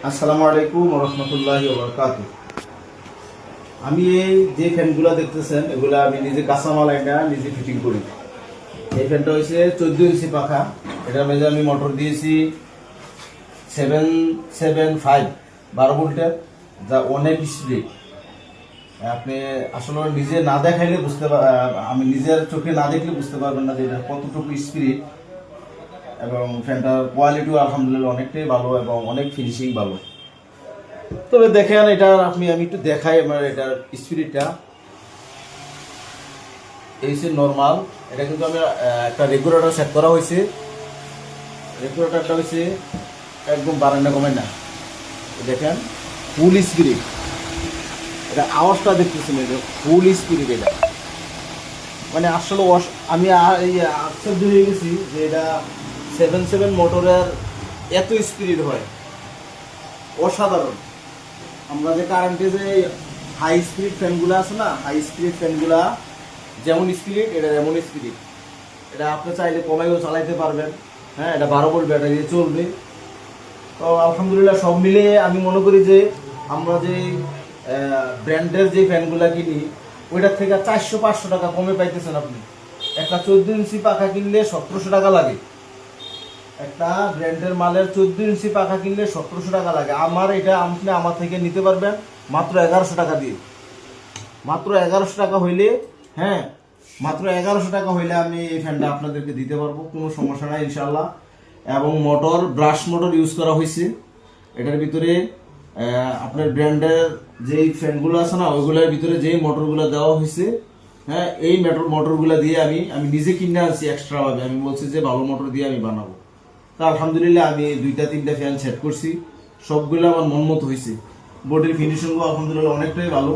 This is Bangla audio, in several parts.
আসসালামু আলাইকুম ওয়া রাহমাতুল্লাহি ওয়া বারাকাতুহু। আমি এই যে ফ্যানগুলো দেখতেছেন এগুলা আমি নিজে কাঁচামাল এটা নিজে ফিটিং করি। এই ফ্যানটা হচ্ছে 14 ইঞ্চি পাখা। এটার মধ্যে আমি মোটর দিয়েছি 775 12 ভোল্টের, যা অনেক স্পিড। আপনি আসলে নিজে না দেখাইলে আমি নিজের চোখে না দেখলে বুঝতে পারবেন না যে এটা কতটুকু স্পিড। এবং ফ্যানটার কোয়ালিটিও আলহামদুলিল্লাহ অনেকটাই ভালো এবং অনেক ফিনিশিং ভালো। তবে দেখেন এটা আমি একটু দেখাই আমার এটার স্পিডটা। এই যে নর্মাল, এটা কিন্তু আমি একটা রেগুলেটর সেট করা হয়েছে। রেগুলেটরটা হয়েছে একদম বারান্দা কমে না, দেখেন ফুল স্পিড। এটা আওয়াজটা দেখতেছেন, এটা ফুল স্পিড। এটা মানে আসলে আমি এই আশ্চর্য হয়ে গেছি যে এটা 77 মোটরের এত স্পিড হয়, অসাধারণ। আমরা যে কারেন্টে যে হাই স্পিড ফ্যানগুলো আছে না, হাই স্পিড ফ্যানগুলা যেমন স্পিড এটা যেমন স্পিড। এটা আপনি চাইলে কমাইও চালাইতে পারবেন। হ্যাঁ, এটা 12 ভোল্ট ব্যাটারি দিয়ে চলবে। তো আলহামদুলিল্লাহ সব মিলিয়ে আমি মনে করি যে আমরা যে ব্র্যান্ডের যে ফ্যানগুলা কিনি ওইটার থেকে 400-500 টাকা কমে পাইতেছেন আপনি। একটা 14 ইঞ্চি পাখা কিনলে 1700 টাকা লাগে। একটা ব্র্যান্ডের মালের 14 ইঞ্চি পাখা কিনলে 1700 টাকা লাগে। এটা আপনি আমার থেকে নিতে পারবেন মাত্র 1100 টাকা দিয়ে। মাত্র 1100 টাকা হইলে, হ্যাঁ মাত্র 1100 টাকা হইলে আমি এই ফ্যানটা আপনাদেরকে দিতে পারবো, কোনো সমস্যা নাই ইনশাল্লাহ। এবং মোটর ব্রাশ মোটর ইউজ করা হয়েছে এটার ভিতরে। আপনার ব্র্যান্ডের যেই ফ্যানগুলো আছে না ওইগুলোর ভিতরে যেই মোটরগুলো দেওয়া হয়েছে, হ্যাঁ এই মোটরগুলো দিয়ে আমি নিজে কিনে আনছি এক্সট্রা ভাবে। আমি বলছি যে ভালো মোটর দিয়ে আমি বানাবো। তা আলহামদুলিল্লাহ আমি 2-3টা ফ্যান সেট করছি, সবগুলো আমার মন মতো হয়েছে। বডির ফিনিশিংও আলহামদুলিল্লাহ অনেকটাই ভালো।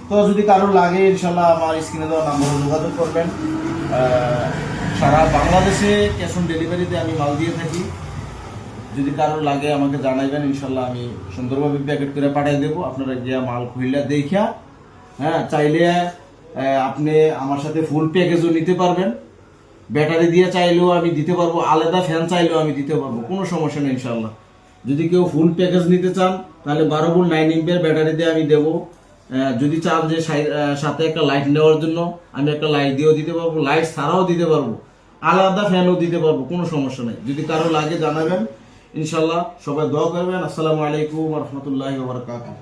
তো যদি কারো লাগে ইনশাল্লাহ আমার স্ক্রিনে দেওয়া নাম্বারে যোগাযোগ করবেন। সারা বাংলাদেশে ক্যাশ অন ডেলিভারিতে আমি মাল দিয়ে থাকি। যদি কারো লাগে আমাকে জানাইবেন, ইনশাল্লাহ আমি সুন্দরভাবে প্যাকেট করে পাঠিয়ে দেবো। আপনারা গিয়ে মাল খুইলা দেখা, হ্যাঁ চাইলে আপনি আমার সাথে ফুল প্যাকেজও নিতে পারবেন। ব্যাটারি দিয়ে চাইলেও আমি দিতে পারবো, আলাদা ফ্যান চাইলেও আমি দিতে পারবো, কোনো সমস্যা নেই ইনশাল্লাহ। যদি কেউ ফুল প্যাকেজ নিতে চান তাহলে 12 ভোল্ট 9 এম্পিয়ার ব্যাটারি দিয়ে আমি দেবো। যদি চান যে সাথে একটা লাইট নেওয়ার জন্য আমি একটা লাইট দিয়েও দিতে পারবো, লাইট ছাড়াও দিতে পারবো, আলাদা ফ্যানও দিতে পারবো, কোনো সমস্যা নেই। যদি কারো লাগে জানাবেন ইনশাল্লাহ। সবাই দোয়া করবেন। আসসালামু আলাইকুম ওয়া রাহমাতুল্লাহি ওয়া বারাকাতুহু।